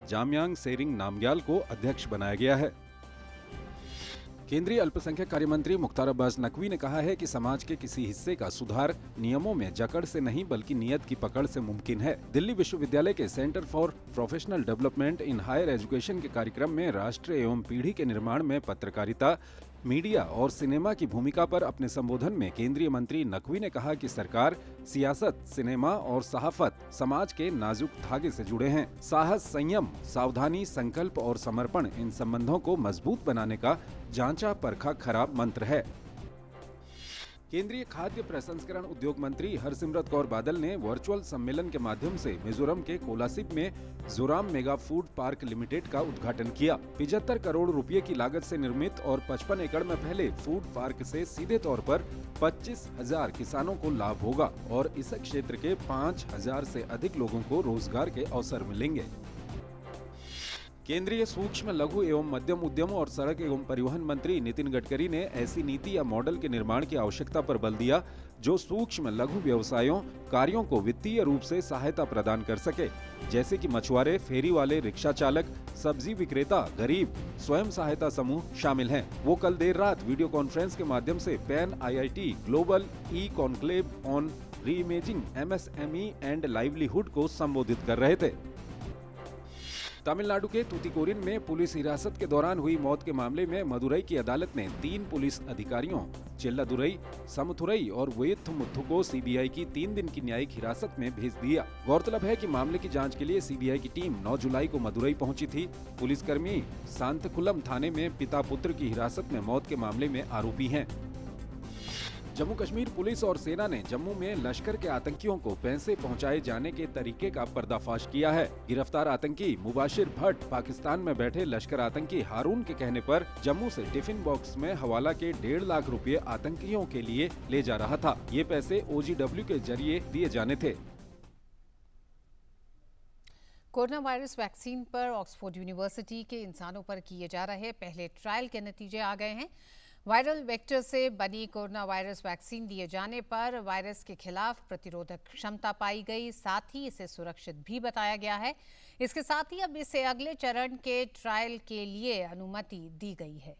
जामयांग सेरिंग नामग्याल को अध्यक्ष बनाया गया है। केंद्रीय अल्पसंख्यक कार्य मंत्री मुख्तार अब्बास नकवी ने कहा है कि समाज के किसी हिस्से का सुधार नियमों में जकड़ से नहीं बल्कि नियत की पकड़ से मुमकिन है। दिल्ली विश्वविद्यालय के centre for professional development in higher education के कार्यक्रम में राष्ट्र एवं पीढ़ी के निर्माण में पत्रकारिता, मीडिया और सिनेमा की भूमिका पर अपने संबोधन में केंद्रीय मंत्री नकवी ने कहा कि सरकार, सियासत, सिनेमा और सहाफत समाज के नाजुक धागे से जुड़े हैं। साहस, संयम, सावधानी, संकल्प और समर्पण इन संबंधों को मजबूत बनाने का जांचा परखा खरा मंत्र है। केंद्रीय खाद्य प्रसंस्करण उद्योग मंत्री हरसिमरत कौर बादल ने वर्चुअल सम्मेलन के माध्यम से मिजोरम के कोलासिब में Joram mega food park limited का उद्घाटन किया। 75 करोड़ रुपए की लागत से निर्मित और 55 एकड़ में फैले फूड पार्क से सीधे तौर पर 25,000 किसानों को लाभ होगा और इस क्षेत्र के 5,000 से अधिक लोगों को रोजगार के अवसर मिलेंगे। केंद्रीय सूक्ष्म, लघु एवं मध्यम उद्यम और सड़क एवं परिवहन मंत्री नितिन गडकरी ने ऐसी नीति या मॉडल के निर्माण की आवश्यकता पर बल दिया जो सूक्ष्म लघु व्यवसायों, कार्यों को वित्तीय रूप से सहायता प्रदान कर सके, जैसे कि मछुआरे, फेरी वाले, रिक्शा चालक, सब्जी विक्रेता, गरीब, स्वयं सहायता समूह शामिल हैं। वो कल देर रात वीडियो कॉन्फ्रेंस के माध्यम से pan IIT global E conclave on reimagining MSME and livelihood को संबोधित कर रहे थे। तमिलनाडु के तूतीकोरिन में पुलिस हिरासत के दौरान हुई मौत के मामले में मदुरई की अदालत ने 3 पुलिस अधिकारियों चेल्लादुरई, समथुरई और वेयथमुथु को CBI की 3 दिन की न्यायिक हिरासत में भेज दिया। गौरतलब है कि मामले की जांच के लिए CBI की टीम 9 जुलाई को मदुरई पहुंची थी। पुलिसकर्मी सांतकुलम थाने में पिता पुत्र की हिरासत में मौत के मामले में आरोपी हैं। जम्मू कश्मीर पुलिस और सेना ने जम्मू में लश्कर के आतंकियों को पैसे पहुंचाए जाने के तरीके का पर्दाफाश किया है। गिरफ्तार आतंकी मुबाशिर भट्ट पाकिस्तान में बैठे लश्कर आतंकी हारून के कहने पर जम्मू से टिफिन बॉक्स में हवाला के 1.5 लाख रुपए आतंकियों के लिए ले जा रहा था। ये पैसे OGW के जरिए दिए जाने थे। कोरोना वायरस वैक्सीन पर ऑक्सफोर्ड यूनिवर्सिटी के इंसानों पर किए जा रहे पहले ट्रायल के नतीजे आ गए हैं। वायरल वेक्टर से बनी कोरोना वायरस वैक्सीन दिए जाने पर वायरस के खिलाफ प्रतिरोधक क्षमता पाई गई, साथ ही इसे सुरक्षित भी बताया गया है। इसके साथ ही अब इसे अगले चरण के ट्रायल के लिए अनुमति दी गई है।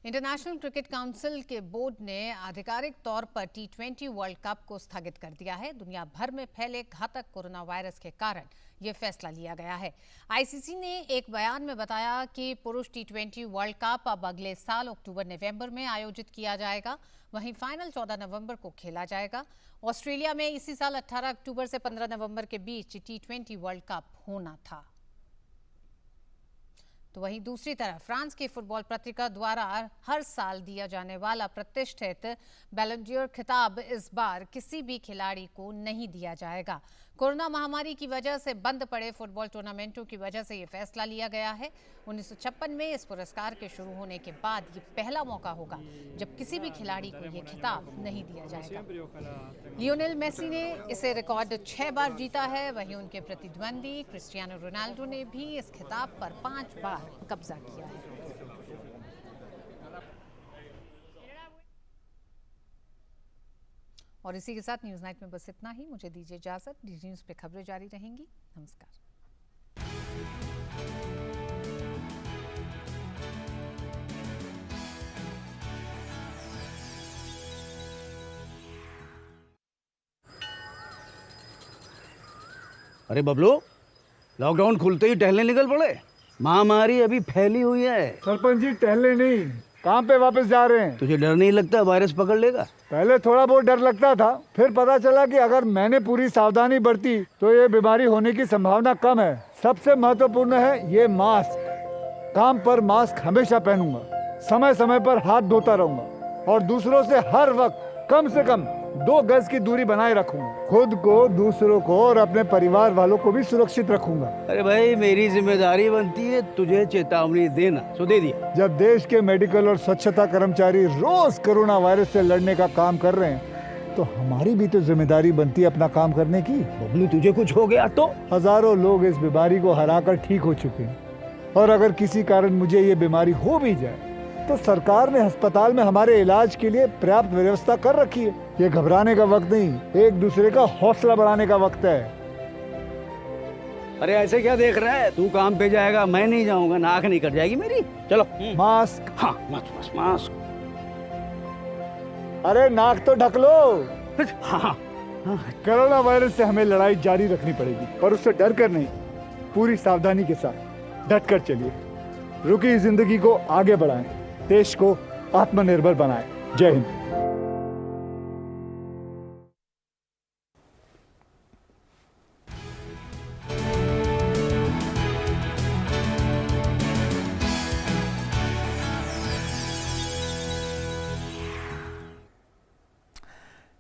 इंटरनेशनल क्रिकेट काउंसिल के बोर्ड ने आधिकारिक तौर पर T20 वर्ल्ड कप को स्थगित कर दिया है। दुनिया भर में फैले घातक कोरोना वायरस के कारण ये फैसला लिया गया है। ICC ने एक बयान में बताया कि पुरुष T20 वर्ल्ड कप अब अगले साल अक्टूबर-नवंबर में आयोजित किया जाएगा। वहीं फाइनल 14 नवंबर को खेला जाएगा। ऑस्ट्रेलिया में इसी साल 18 अक्टूबर से 15 नवंबर के बीच T20 वर्ल्ड कप होना था। तो वहीं दूसरी तरफ फ्रांस की फुटबॉल पत्रिका द्वारा हर साल दिया जाने वाला प्रतिष्ठित बैलन ड'ओर खिताब इस बार किसी भी खिलाड़ी को नहीं दिया जाएगा। कोरोना महामारी की वजह से बंद पड़े फुटबॉल टूर्नामेंटों की वजह से ये फैसला लिया गया है। 1956 में इस पुरस्कार के शुरू होने के बाद ये पहला मौका होगा जब किसी भी खिलाड़ी को ये खिताब नहीं दिया जाएगा। लियोनेल मेसी ने इसे रिकॉर्ड 6 बार जीता है। वहीं उनके प्रतिद्वंदी क्रिस्टियानो रोनाल्डो ने भी इस खिताब पर 5 बार कब्जा किया है। और इसी के साथ न्यूज नाइट में बस इतना ही। मुझे दीजिए इजाजत। DD न्यूज पे खबरें जारी रहेंगी। नमस्कार। अरे बबलू, लॉकडाउन खुलते ही टहलने निकल पड़े। महामारी अभी फैली हुई है। सरपंच जी, टहलने नहीं, काम पे वापस जा रहे हैं। तुझे डर नहीं लगता वायरस पकड़ लेगा? पहले थोड़ा बहुत डर लगता था, फिर पता चला कि अगर मैंने पूरी सावधानी बरती तो ये बीमारी होने की संभावना कम है। सबसे महत्वपूर्ण है ये मास्क। काम पर मास्क हमेशा पहनूंगा, समय समय पर हाथ धोता रहूंगा और दूसरों से हर वक्त कम से कम 2 गज की दूरी बनाए रखूंगा। खुद को, दूसरों को और अपने परिवार वालों को भी सुरक्षित रखूंगा। अरे भाई, मेरी जिम्मेदारी बनती है तुझे चेतावनी देना, सो दे दिया। जब देश के मेडिकल और स्वच्छता कर्मचारी रोज कोरोना वायरस से लड़ने का काम कर रहे हैं तो हमारी भी तो जिम्मेदारी बनती है अपना काम करने की। बबलू, तुझे कुछ हो गया तो? हजारों लोग इस बीमारी को हराकर ठीक हो चुके हैं और अगर किसी कारण मुझे ये बीमारी हो भी जाए तो सरकार ने अस्पताल में हमारे इलाज के लिए पर्याप्त व्यवस्था कर रखी है। ये घबराने का वक्त नहीं, एक दूसरे का हौसला बढ़ाने का वक्त है। अरे ऐसे क्या देख रहा है, तू काम पे जाएगा, मैं नहीं जाऊंगा, नाक नहीं कट जाएगी मेरी। चलो। मास्क। हाँ मास्क मास्क। अरे नाक तो ढक लो। हाँ। कोरोना वायरस से हमें लड़ाई जारी रखनी पड़ेगी, पर उससे डर कर नहीं, पूरी सावधानी के साथ डट कर चलिए। रुकी जिंदगी को आगे बढ़ाएं, देश को आत्मनिर्भर बनाएं। जय Hind.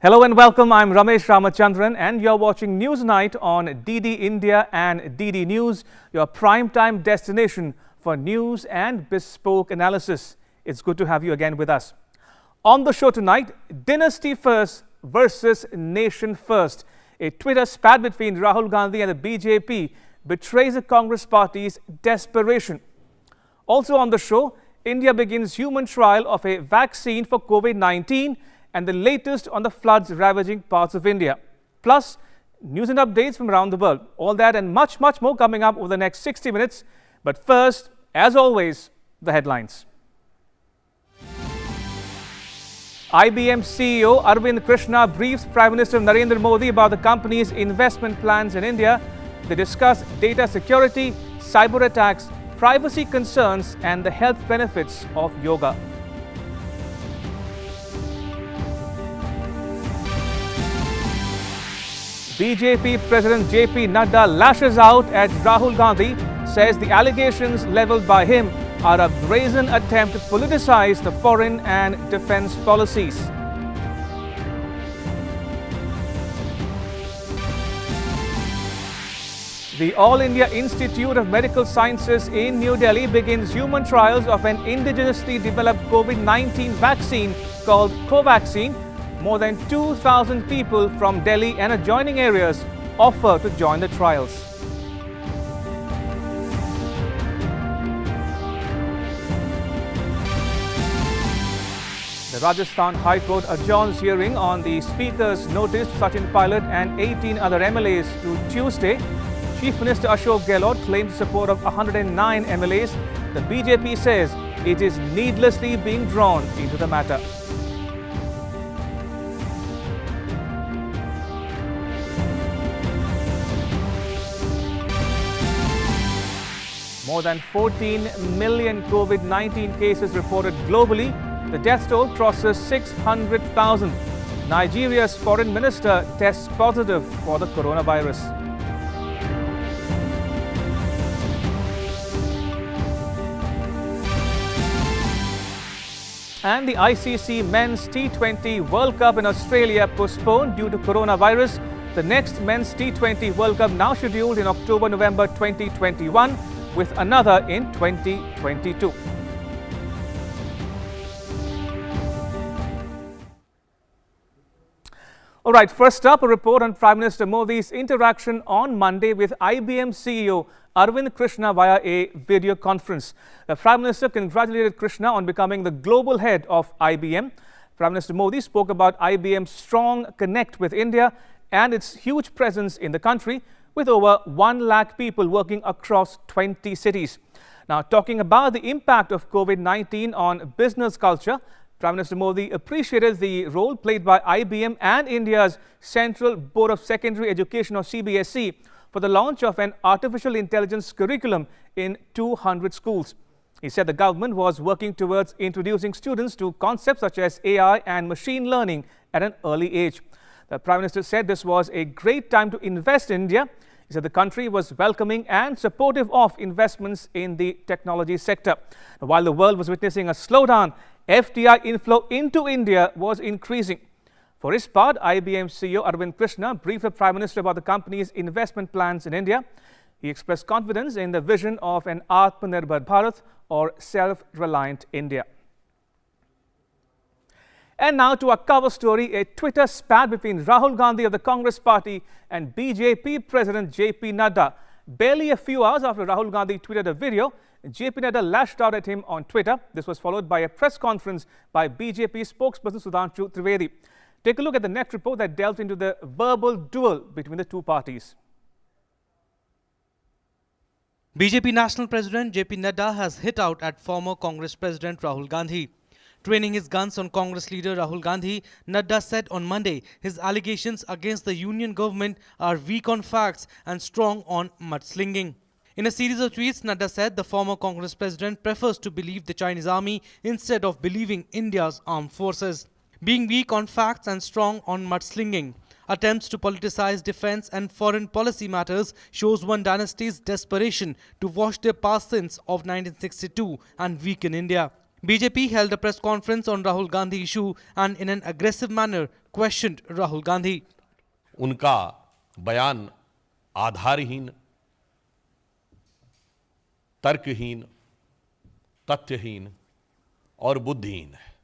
Hello and welcome. I'm Ramesh Ramachandran and you're watching Newsnight on DD India and DD News, your prime-time destination for news and bespoke analysis. It's good to have you again with us. On the show tonight, Dynasty First versus Nation First. A Twitter spat between Rahul Gandhi and the BJP betrays the Congress party's desperation. Also on the show, India begins human trial of a vaccine for COVID-19 and the latest on the floods ravaging parts of India. Plus, news and updates from around the world. All that and much, much more coming up over the next 60 minutes. But first, as always, the headlines. IBM CEO Arvind Krishna briefs Prime Minister Narendra Modi about the company's investment plans in India. They discuss data security, cyber attacks, privacy concerns, and the health benefits of yoga. BJP President JP Nadda lashes out at Rahul Gandhi, says the allegations leveled by him are a brazen attempt to politicize the foreign and defense policies. The All India Institute of Medical Sciences in New Delhi begins human trials of an indigenously developed COVID-19 vaccine called Covaxin. More than 2,000 people from Delhi and adjoining areas offer to join the trials. The Rajasthan High Court adjourns hearing on the Speaker's notice to Sachin Pilot and 18 other MLAs to Tuesday. Chief Minister Ashok Gehlot claims support of 109 MLAs. The BJP says it is needlessly being drawn into the matter. More than 14 million COVID-19 cases reported globally. The death toll crosses 600,000. Nigeria's foreign minister tests positive for the coronavirus. And the ICC Men's T20 World Cup in Australia postponed due to coronavirus. The next Men's T20 World Cup now scheduled in October-November 2021. With another in 2022. All right, first up, a report on Prime Minister Modi's interaction on Monday with IBM CEO Arvind Krishna via a video conference. The Prime Minister congratulated Krishna on becoming the global head of IBM. Prime Minister Modi spoke about IBM's strong connect with India and its huge presence in the country, with over 1 lakh people working across 20 cities. Now, talking about the impact of COVID-19 on business culture, Prime Minister Modi appreciated the role played by IBM and India's Central Board of Secondary Education, or CBSE, for the launch of an artificial intelligence curriculum in 200 schools. He said the government was working towards introducing students to concepts such as AI and machine learning at an early age. The Prime Minister said this was a great time to invest in India. He said the country was welcoming and supportive of investments in the technology sector. While the world was witnessing a slowdown, FDI inflow into India was increasing. For his part, IBM CEO Arvind Krishna briefed the Prime Minister about the company's investment plans in India. He expressed confidence in the vision of an Atmanirbhar Bharat, or self-reliant India. And now to our cover story, a Twitter spat between Rahul Gandhi of the Congress Party and BJP President JP Nadda. Barely a few hours after Rahul Gandhi tweeted a video, JP Nadda lashed out at him on Twitter. This was followed by a press conference by BJP spokesperson Sudhanshu Trivedi. Take a look at the next report that delves into the verbal duel between the two parties. BJP National President JP Nadda has hit out at former Congress President Rahul Gandhi. Training his guns on Congress leader Rahul Gandhi, Nadda said on Monday his allegations against the union government are weak on facts and strong on mudslinging. In a series of tweets, Nadda said the former Congress president prefers to believe the Chinese army instead of believing India's armed forces. Being weak on facts and strong on mudslinging. Attempts to politicize defense and foreign policy matters shows one dynasty's desperation to wash their past sins of 1962 and weaken India. BJP held a press conference on Rahul Gandhi issue and in an aggressive manner questioned Rahul Gandhi. उनका बयान आधारहीन, तर्कहीन, तथ्यहीन और बुद्धिहीन है।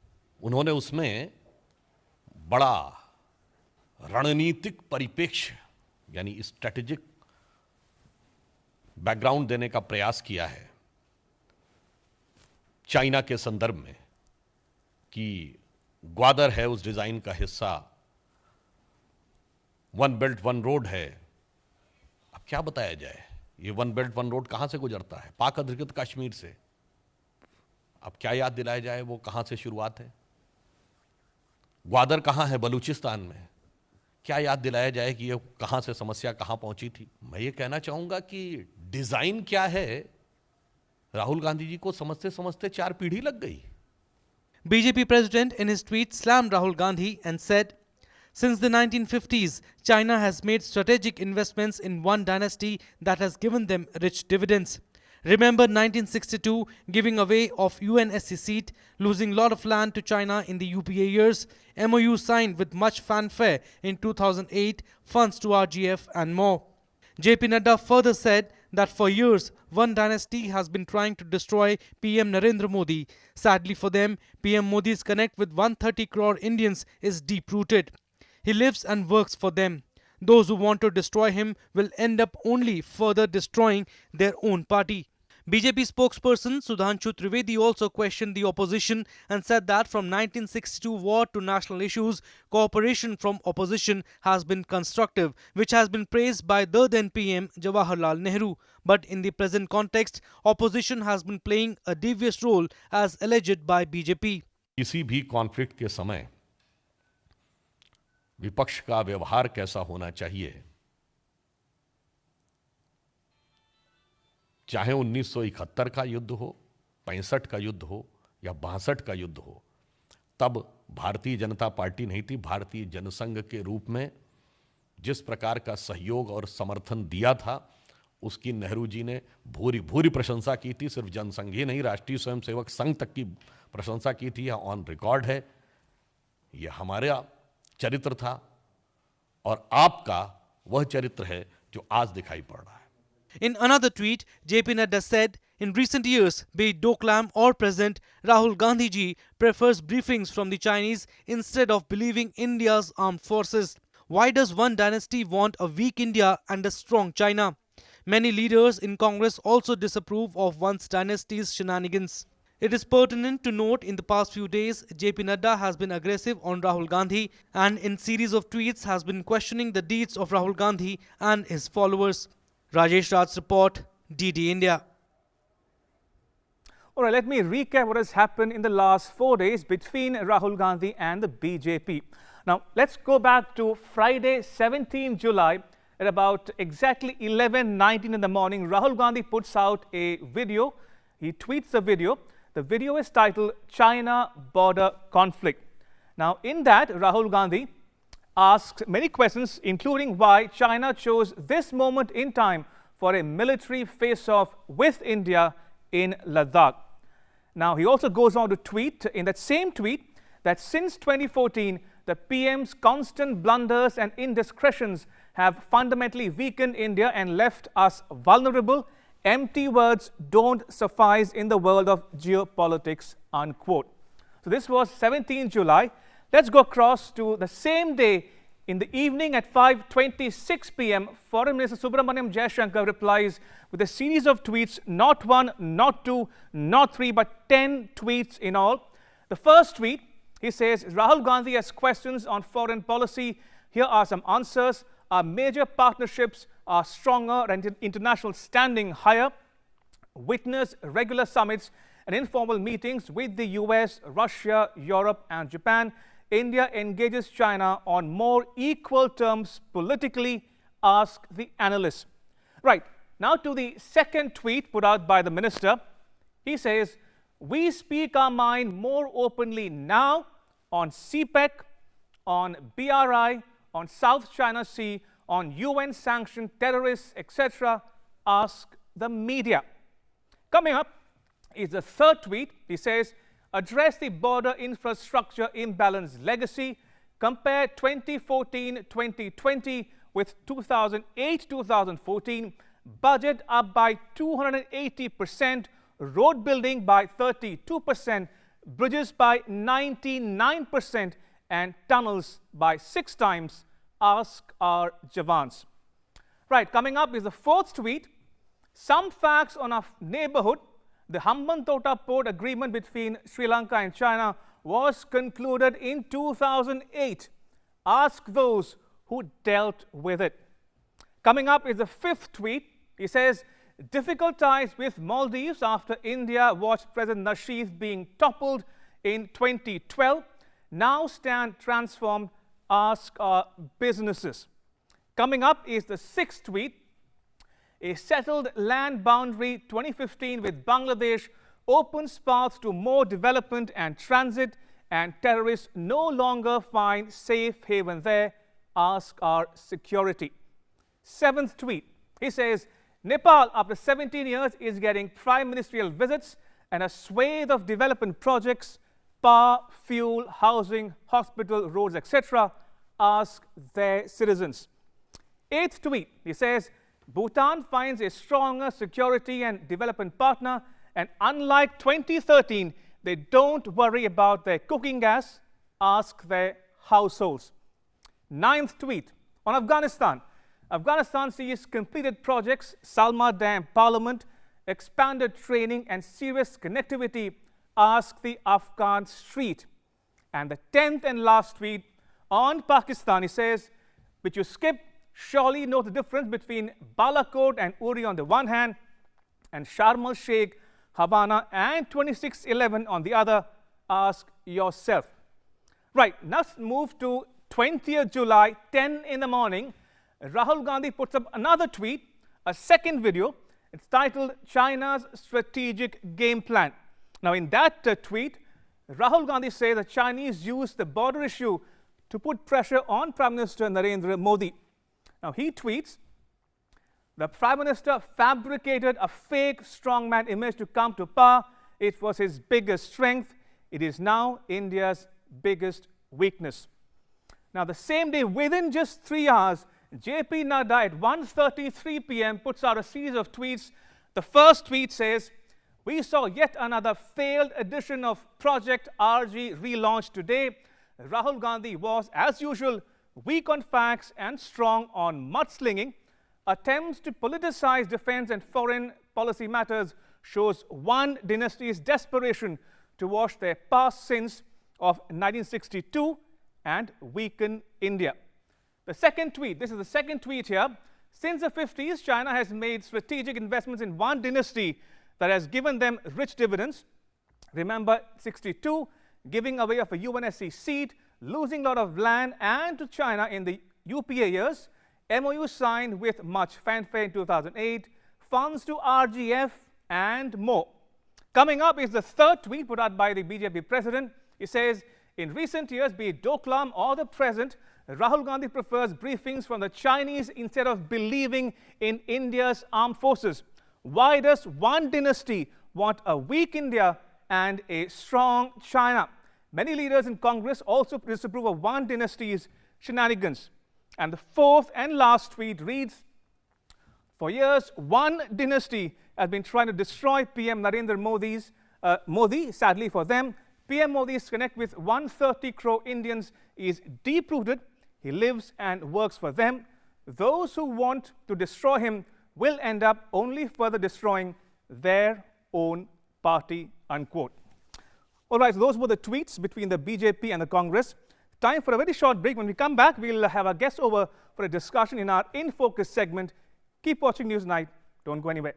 उन्होंने उसमें बड़ा रणनीतिक परिप्रेक्ष्य यानी स्ट्रेटेजिक बैकग्राउंड देने का प्रयास किया है चाइना के संदर्भ में कि ग्वादर है उस डिजाइन का हिस्सा, वन बेल्ट वन रोड है। अब क्या बताया जाए, ये वन बेल्ट वन रोड कहां से गुजरता है? पाक अधिकृत कश्मीर से। अब क्या याद दिलाया जाए वो कहां से शुरुआत है? ग्वादर कहां है? बलूचिस्तान में। क्या याद दिलाया जाए कि ये कहां से समस्या कहां पहुंची थी? मैं ये कहना चाहूंगा कि डिजाइन क्या है, राहुल गांधी जी को समझते समझते 4 पीढ़ी लग गई। BJP president in his tweet slammed Rahul Gandhi and said, "Since the 1950s, China has made strategic investments in one dynasty that has given them rich dividends. Remember 1962 giving away of UNSC seat, losing lot of land to China in the UPA years, MOU signed with much fanfare in 2008, funds to RGF and more." JP Nadda further said that for years, one dynasty has been trying to destroy PM Narendra Modi. Sadly for them, PM Modi's connect with 130 crore Indians is deep-rooted. He lives and works for them. Those who want to destroy him will end up only further destroying their own party. BJP spokesperson Sudhanshu Trivedi also questioned the opposition and said that from 1962 war to national issues, cooperation from opposition has been constructive, which has been praised by the then PM Jawaharlal Nehru. But in the present context, opposition has been playing a devious role as alleged by BJP. किसी भी conflict के समय विपक्ष का व्यवहार कैसा होना चाहिए, चाहे 1971 का युद्ध हो, 65 का युद्ध हो या 62 का युद्ध हो, तब भारतीय जनता पार्टी नहीं थी, भारतीय जनसंघ के रूप में जिस प्रकार का सहयोग और समर्थन दिया था उसकी नेहरू जी ने भूरी भूरी प्रशंसा की थी। सिर्फ जनसंघ ही नहीं, राष्ट्रीय स्वयंसेवक संघ तक की प्रशंसा की थी। यह ऑन रिकॉर्ड है। यह हमारा चरित्र था और आपका वह चरित्र है जो आज दिखाई पड़ रहा है। In another tweet, JP Nadda said, in recent years, be it Doklam or present, Rahul Gandhi ji prefers briefings from the Chinese instead of believing India's armed forces. Why does one dynasty want a weak India and a strong China? Many leaders in Congress also disapprove of one's dynasty's shenanigans. It is pertinent to note in the past few days, JP Nadda has been aggressive on Rahul Gandhi and in series of tweets has been questioning the deeds of Rahul Gandhi and his followers. Rajesh Raj's report, DD India. All right, let me recap what has happened in the last 4 days between Rahul Gandhi and the BJP. Now, let's go back to Friday, 17 July. At about exactly 11:19 in the morning, Rahul Gandhi puts out a video. He tweets a video. The video is titled China Border Conflict. Now, in that, Rahul Gandhi asks many questions, including why China chose this moment in time for a military face-off with India in Ladakh. Now, he also goes on to tweet, in that same tweet, that since 2014, the PM's constant blunders and indiscretions have fundamentally weakened India and left us vulnerable. Empty words don't suffice in the world of geopolitics, unquote. So this was 17 July. Let's go across to the same day. In the evening at 5:26 p.m., Foreign Minister Subramaniam Jaishankar replies with a series of tweets, not one, not two, not three, but 10 tweets in all. The first tweet, he says, Rahul Gandhi has questions on foreign policy. Here are some answers. Our major partnerships are stronger and international standing higher. witness regular summits and informal meetings with the US, Russia, Europe and Japan, India engages China on more equal terms politically, ask the analysts. Right, now to the second tweet put out by the minister. He says, we speak our mind more openly now on CPEC, on BRI, on South China Sea, on UN-sanctioned terrorists, etc. Ask the media. Coming up is the third tweet. He says, address the border infrastructure imbalance legacy. Compare 2014-2020 with 2008-2014. Budget up by 280%. Road building by 32%. Bridges by 99%. And tunnels by 6 times. Ask our Javans. Right, coming up is the fourth tweet. Some facts on our neighborhood. The Hambantota Port Agreement between Sri Lanka and China was concluded in 2008. Ask those who dealt with it. Coming up is the fifth tweet. He says, difficult ties with Maldives after India watched President Nasheed being toppled in 2012. Now stand transformed. Ask our businesses. Coming up is the sixth tweet. A settled land boundary 2015 with Bangladesh opens paths to more development and transit, and terrorists no longer find safe haven there. Ask our security. Seventh tweet. He says, Nepal, after 17 years, is getting prime ministerial visits and a swathe of development projects, power, fuel, housing, hospital, roads, etc. Ask their citizens. Eighth tweet. He says, Bhutan finds a stronger security and development partner, and unlike 2013, they don't worry about their cooking gas. Ask their households. Ninth tweet on Afghanistan. Afghanistan sees completed projects, Salma Dam Parliament, expanded training and serious connectivity. Ask the Afghan street. And the 10th and last tweet on Pakistan, he says, which you skip, surely know the difference between Balakot and Uri on the one hand, and Sharm el-Sheikh, Havana and 2611 on the other. Ask yourself. Right, now let's move to 20th July, 10 in the morning. Rahul Gandhi puts up another tweet, a second video. It's titled China's Strategic Game Plan. Now in that tweet, Rahul Gandhi says the Chinese used the border issue to put pressure on Prime Minister Narendra Modi. Now he tweets, the Prime Minister fabricated a fake strongman image to come to power. It was his biggest strength. It is now India's biggest weakness. Now the same day, within just 3 hours, JP Nadda at 1:33 p.m. puts out a series of tweets. The first tweet says, we saw yet another failed edition of Project RG relaunched today. Rahul Gandhi was, as usual, weak on facts and strong on mudslinging. Attempts to politicize defense and foreign policy matters shows one dynasty's desperation to wash their past sins of 1962 and weaken India. The second tweet, this is the second tweet here. Since the 50s, China has made strategic investments in one dynasty that has given them rich dividends. Remember 62, giving away of a UNSC seat, losing a lot of land and to China in the UPA years. MOU signed with much fanfare in 2008, funds to RGF and more. Coming up is the third tweet put out by the BJP president. He says, in recent years, be it Doklam or the present, Rahul Gandhi prefers briefings from the Chinese instead of believing in India's armed forces. Why does one dynasty want a weak India and a strong China? Many leaders in Congress also disapprove of one dynasty's shenanigans. And the fourth and last tweet reads, for years, one dynasty has been trying to destroy PM Narendra Modi. Sadly for them, PM Modi's connect with 130 crore Indians is deep-rooted. He lives and works for them. Those who want to destroy him will end up only further destroying their own party, unquote. All right, so those were the tweets between the BJP and the Congress. Time for a very short break. When we come back, we'll have our guests over for a discussion in our In Focus segment. Keep watching Newsnight. Don't go anywhere.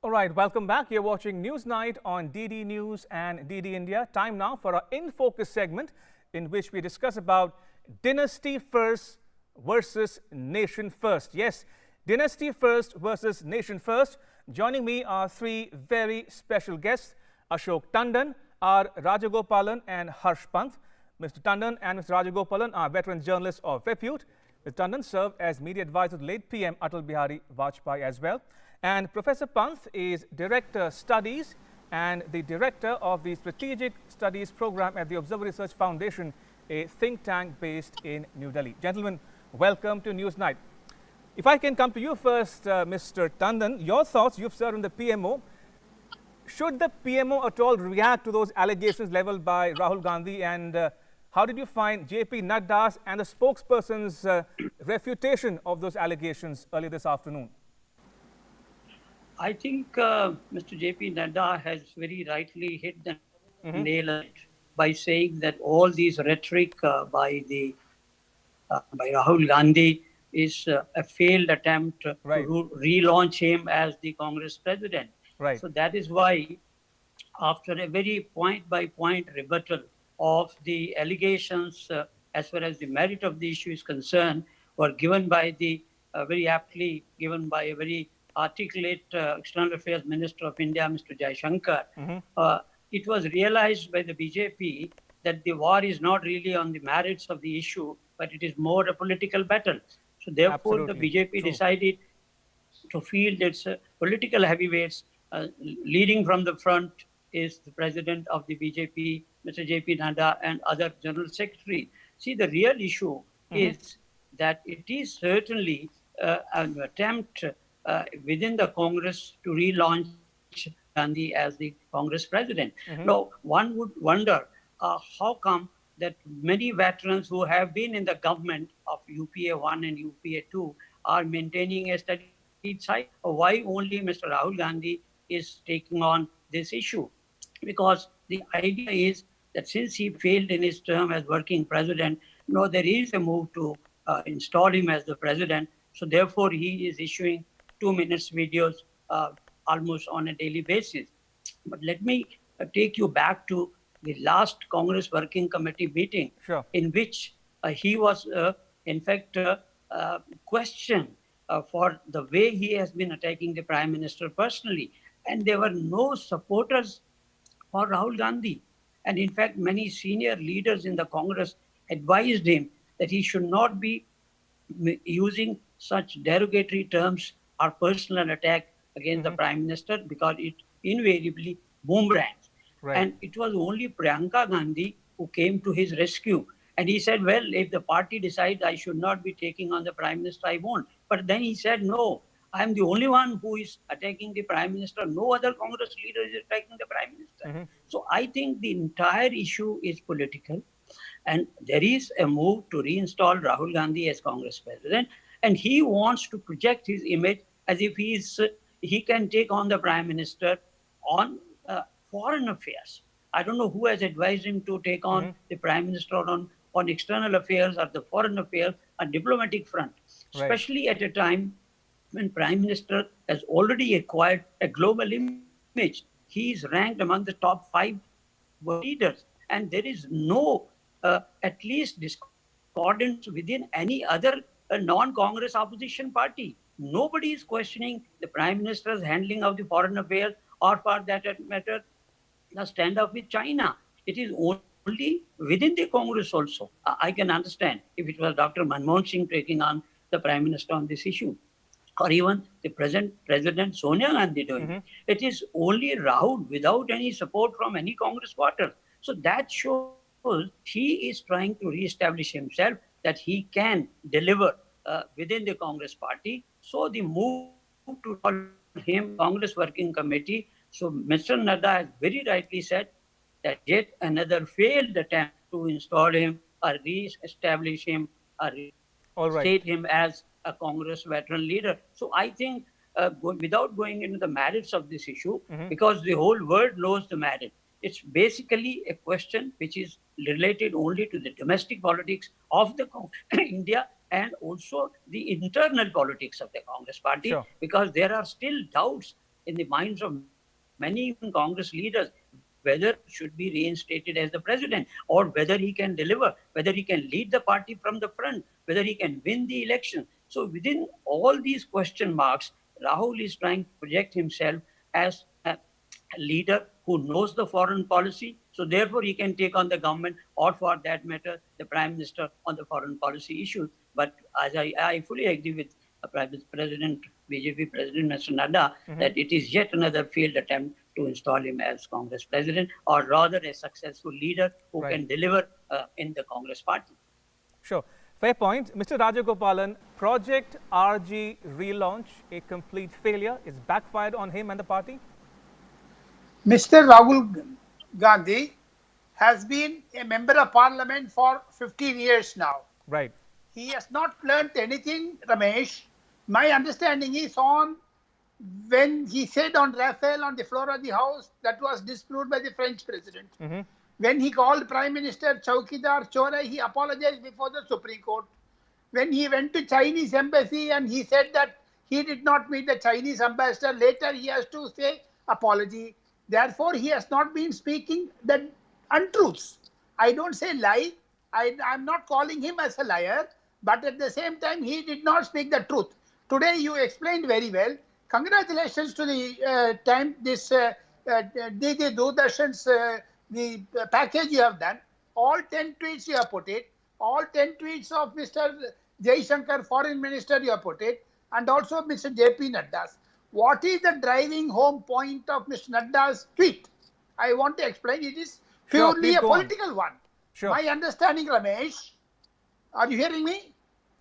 All right, welcome back. You're watching Newsnight on DD News and DD India. Time now for our In Focus segment, in which we discuss about dynasty first versus nation first. Yes, dynasty first versus nation first. Joining me are three very special guests: Ashok Tandon, R. Rajagopalan, and Harsh Pant. Mr. Tandon and Mr. Rajagopalan are veteran journalists of repute. Mr. Tandon served as media advisor to late PM Atal Bihari Vajpayee as well. And Professor Pant is Director Studies and the Director of the Strategic Studies Program at the Observer Research Foundation, a think tank based in New Delhi. Gentlemen, welcome to Newsnight. If I can come to you first, Mr. Tandon, your thoughts. You've served in the PMO. Should the PMO at all react to those allegations leveled by Rahul Gandhi? And how did you find JP Nadda's and the spokesperson's refutation of those allegations earlier this afternoon? I think Mr. JP Nadda has very rightly hit the nail on it by saying that all these rhetoric by Rahul Gandhi is a failed attempt to relaunch him as the Congress president. Right. So that is why, after a very point-by-point rebuttal of the allegations as far as the merit of the issue is concerned, were given by the very aptly given by a very articulate External Affairs Minister of India, Mr. Jaishankar, it was realized by the BJP that the war is not really on the merits of the issue, but it is more a political battle. So therefore, the BJP decided to field its political heavyweights. Leading from the front is the president of the BJP, Mr. JP Nadda, and other general secretary. See, the real issue is that it is certainly an attempt within the Congress to relaunch Gandhi as the Congress president. Now, one would wonder how come that many veterans who have been in the government of UPA 1 and UPA 2 are maintaining a steady side. Why only Mr. Rahul Gandhi is taking on this issue? Because the idea is that since he failed in his term as working president, there is a move to install him as the president. So therefore, he is issuing 2-minute videos almost on a daily basis. But let me take you back to the last Congress Working Committee meeting, in which he was, in fact, questioned for the way he has been attacking the Prime Minister personally. And there were no supporters for Rahul Gandhi. And in fact, many senior leaders in the Congress advised him that he should not be using such derogatory terms or personal attack against the Prime Minister, because it invariably boomerangs. And it was only Priyanka Gandhi who came to his rescue. And he said, well, if the party decides I should not be taking on the Prime Minister, I won't. But then he said, no, I am the only one who is attacking the Prime Minister. No other Congress leader is attacking the Prime Minister. So I think the entire issue is political. And there is a move to reinstall Rahul Gandhi as Congress president. And he wants to project his image as if he can take on the Prime Minister on foreign affairs. I don't know who has advised him to take on the Prime Minister on external affairs or the foreign affairs or diplomatic front, especially at a time when Prime Minister has already acquired a global image. He is ranked among the top 5 leaders, and there is no at least discordance within any other non-Congress opposition party. Nobody is questioning the Prime Minister's handling of the foreign affairs, or for that matter, the standoff with China. It is only within the Congress also. I can understand if it was Dr. Manmohan Singh taking on the Prime Minister on this issue, or even the present President Sonia Gandhi doing. It is only Rahul without any support from any Congress quarter. So that shows he is trying to re-establish himself that he can deliver within the Congress party. So the move to call him Congress Working Committee. So Mr. Nadda has very rightly said that yet another failed attempt to install him or re-establish him or All right. state him as a Congress veteran leader. So I think without going into the merits of this issue, because the whole world knows the merit, it's basically a question which is related only to the domestic politics of the India and also the internal politics of the Congress party, Sure. because there are still doubts in the minds of many Congress leaders whether should be reinstated as the president or whether he can deliver, whether he can lead the party from the front, whether he can win the election. So within all these question marks, Rahul is trying to project himself as a leader who knows the foreign policy. So therefore he can take on the government or for that matter, the prime minister on the foreign policy issues. But as I fully agree with President, BJP President Mr. Nadda, that it is yet another failed attempt to install him as Congress president, or rather a successful leader who Right. can deliver in the Congress party. Sure. Fair point. Mr. Rajagopalan, Project RG relaunch, a complete failure. It's backfired on him and the party? Mr. Rahul Gandhi has been a member of parliament for 15 years now. Right. He has not learnt anything, Ramesh. My understanding is on when he said on Rafale on the floor of the House, that was disproved by the French president. When he called Prime Minister Choukidar Chore, he apologized before the Supreme Court. When he went to Chinese embassy and he said that he did not meet the Chinese ambassador, later he has to say apology. Therefore, he has not been speaking the untruths. I don't say lie. I'm not calling him as a liar, but at the same time, he did not speak the truth. Today, you explained very well. Congratulations to the time this DD Doordarshan's the package you have done. All 10 tweets you have put it. All 10 tweets of Mr. Jaishankar, Foreign Minister, you have put it. And also Mr. JP Nadda's. What is the driving home point of Mr. Nadda's tweet? I want to explain. It is Sure, purely please a go on. political one. Sure. My understanding, Ramesh, are you hearing me?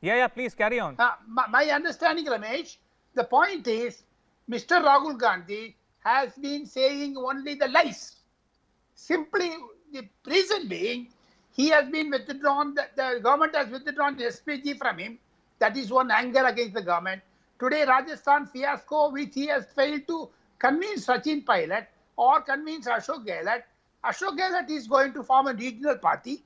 Yeah, please carry on. My understanding, Ramesh, the point is Mr. Rahul Gandhi has been saying only the lies. Simply, the reason being, he has been withdrawn, the government has withdrawn the SPG from him. That is one anger against the government. Today, Rajasthan fiasco, which he has failed to convince Sachin Pilot or convince Ashok Gehlot. Ashok Gehlot is going to form a regional party.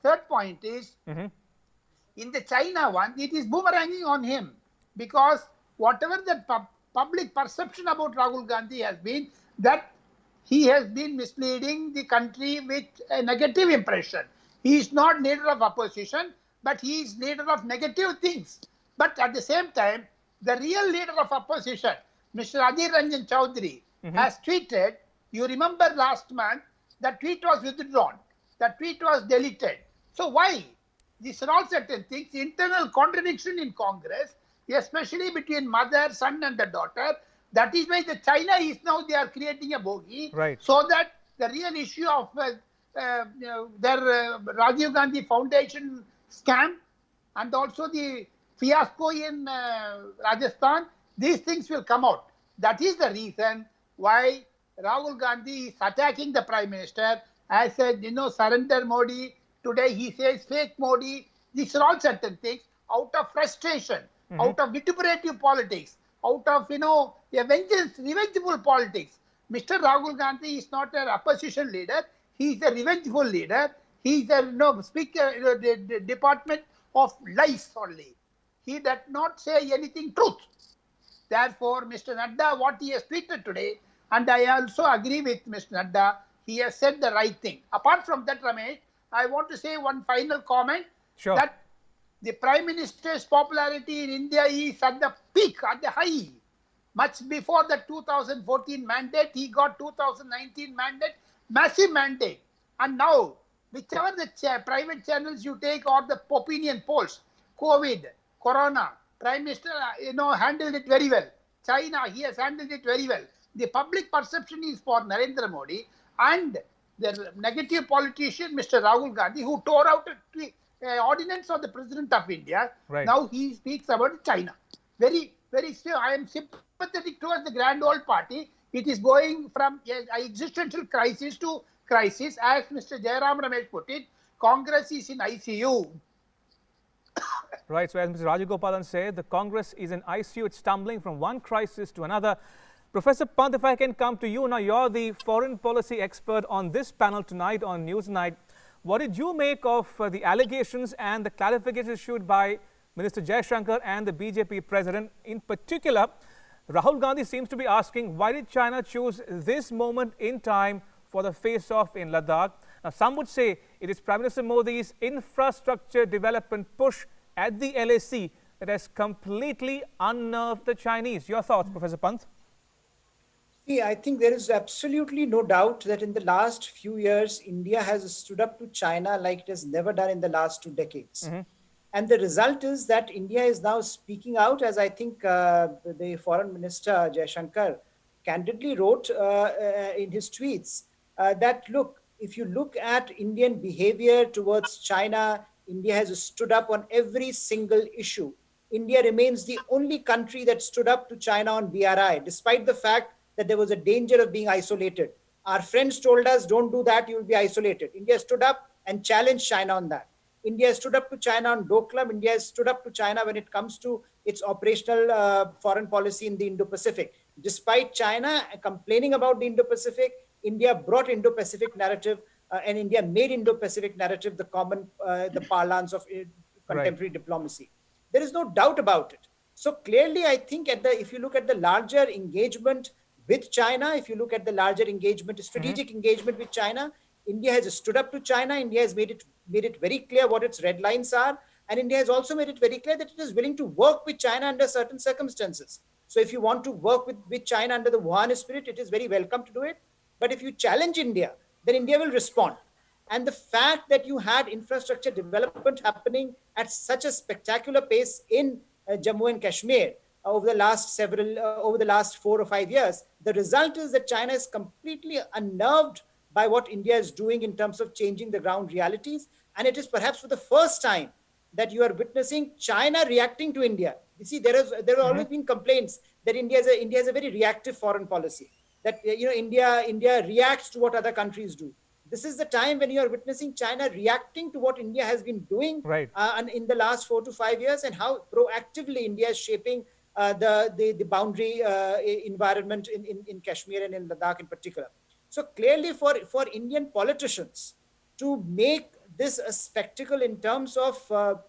Third point is, in the China one, it is boomeranging on him because whatever the public perception about Rahul Gandhi has been, that he has been misleading the country with a negative impression. He is not leader of opposition, but he is leader of negative things. But at the same time, the real leader of opposition, Mr. Adhir Ranjan Chaudhary, has tweeted, you remember last month, that tweet was withdrawn. That tweet was deleted. So why? These are all certain things. Internal contradiction in Congress, especially between mother, son and the daughter. That is why the China is now, they are creating a bogey. Right. So that the real issue of their Rajiv Gandhi Foundation scam and also the fiasco in Rajasthan, these things will come out. That is the reason why Rahul Gandhi is attacking the Prime Minister. I said, surrender Modi. Today he says fake Modi. These are all certain things out of frustration, out of vituperative politics, out of, a revengeful politics. Mr. Rahul Gandhi is not an opposition leader. He is a revengeful leader. He is a speaker, the department of lies only. He does not say anything truth. Therefore, Mr. Nadda, what he has tweeted today, and I also agree with Mr. Nadda, he has said the right thing. Apart from that, Ramesh, I want to say one final comment. Sure. That the Prime Minister's popularity in India is at the peak, at the high. Much before the 2014 mandate, he got 2019 mandate, massive mandate. And now, whichever the private channels you take or the opinion polls, COVID, Corona, Prime Minister, handled it very well. China, he has handled it very well. The public perception is for Narendra Modi and the negative politician, Mr. Rahul Gandhi, who tore out a ordinance of the President of India. Right. Now he speaks about China. Very, very still, I am sympathetic towards the grand old party. It is going from existential crisis to crisis. As Mr. Jairam Ramesh put it, Congress is in ICU. Right. So as Mr. Rajagopalan said, the Congress is in ICU. It's stumbling from one crisis to another. Professor Pant, if I can come to you now, you're the foreign policy expert on this panel tonight on Newsnight. What did you make of the allegations and the clarifications issued by Minister Jaishankar and the BJP president? In particular, Rahul Gandhi seems to be asking, why did China choose this moment in time for the face-off in Ladakh? Now, some would say it is Prime Minister Modi's infrastructure development push at the LAC that has completely unnerved the Chinese. Your thoughts, Professor Pant? See, I think there is absolutely no doubt that in the last few years, India has stood up to China like it has never done in the last 2 decades. And the result is that India is now speaking out, as I think the Foreign Minister Jaishankar candidly wrote in his tweets, that look, if you look at Indian behavior towards China, India has stood up on every single issue. India remains the only country that stood up to China on BRI, despite the fact that there was a danger of being isolated. Our friends told us, don't do that, you will be isolated. India stood up and challenged China on that. India stood up to China on Doklam. India has stood up to China when it comes to its operational foreign policy in the Indo-Pacific. Despite China complaining about the Indo-Pacific, India brought Indo-Pacific narrative and India made Indo-Pacific narrative the common, the parlance of contemporary diplomacy. There is no doubt about it. So clearly, I think if you look at the larger engagement with China, if you look at the larger engagement, strategic engagement with China, India has stood up to China. India has made it very clear what its red lines are. And India has also made it very clear that it is willing to work with China under certain circumstances. So if you want to work with China under the Wuhan spirit, it is very welcome to do it. But if you challenge India, then India will respond. And the fact that you had infrastructure development happening at such a spectacular pace in Jammu and Kashmir over the last 4 or 5 years, the result is that China is completely unnerved by what India is doing in terms of changing the ground realities. And it is perhaps for the first time that you are witnessing China reacting to India. You see, there have always been complaints that India has a very reactive foreign policy, that India reacts to what other countries do. This is the time when you are witnessing China reacting to what India has been doing in the last 4 to 5 years, and how proactively India is shaping the boundary environment in Kashmir and in Ladakh in particular. So clearly for Indian politicians to make this a spectacle in terms of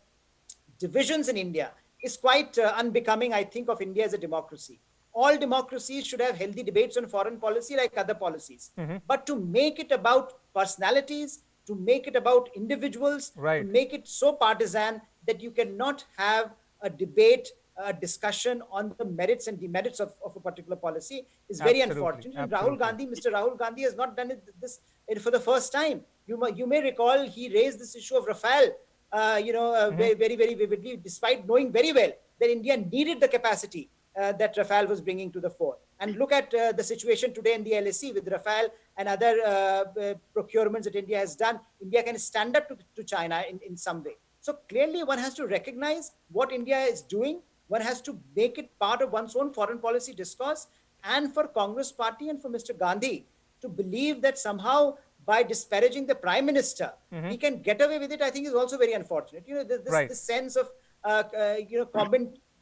divisions in India is quite unbecoming, I think, of India as a democracy. All democracies should have healthy debates on foreign policy like other policies. But to make it about personalities, to make it about individuals, to make it so partisan that you cannot have a debate, a discussion on the merits and demerits of a particular policy is very unfortunate. Mr. Rahul Gandhi has not done this for the first time. You may recall he raised this issue of Rafale, very, very vividly, despite knowing very well that India needed the capacity that Rafale was bringing to the fore. And look at the situation today in the LAC with Rafale and other procurements that India has done. India can stand up to China in some way. So clearly one has to recognize what India is doing. One has to make it part of one's own foreign policy discourse. And for Congress party and for Mr. Gandhi to believe that somehow by disparaging the Prime Minister, he can get away with it, I think is also very unfortunate. This sense of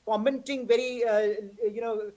commenting very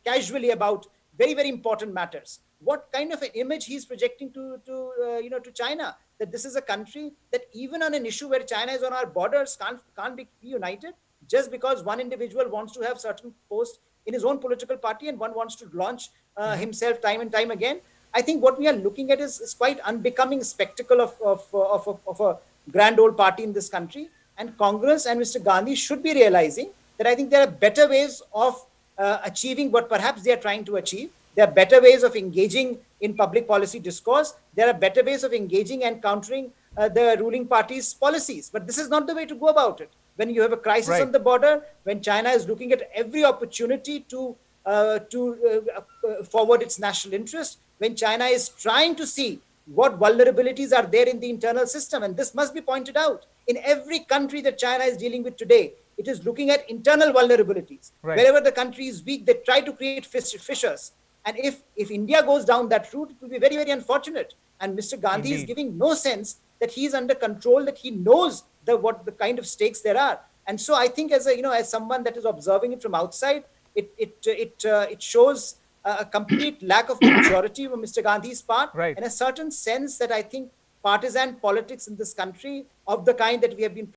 casually about very, very important matters. What kind of an image he's projecting to China, that this is a country that even on an issue where China is on our borders can't be united just because one individual wants to have certain post in his own political party and one wants to launch himself time and time again. I think what we are looking at is quite unbecoming spectacle of a grand old party in this country. And Congress and Mr. Gandhi should be realizing that I think there are better ways of achieving what perhaps they are trying to achieve. There are better ways of engaging in public policy discourse. There are better ways of engaging and countering the ruling party's policies. But this is not the way to go about it. When you have a crisis on the border, when China is looking at every opportunity to forward its national interest, when China is trying to see what vulnerabilities are there in the internal system, and this must be pointed out. In every country that China is dealing with today, it is looking at internal vulnerabilities. Right. Wherever the country is weak, they try to create fissures. And if India goes down that route, it will be very, very unfortunate. And Mr. Gandhi is Indeed. giving no sense that he is under control, that he knows what the kind of stakes there are. And so I think, as someone that is observing it from outside, it shows a complete lack of maturity from Mr. Gandhi's part, Right. and a certain sense that I think partisan politics in this country of the kind that we have been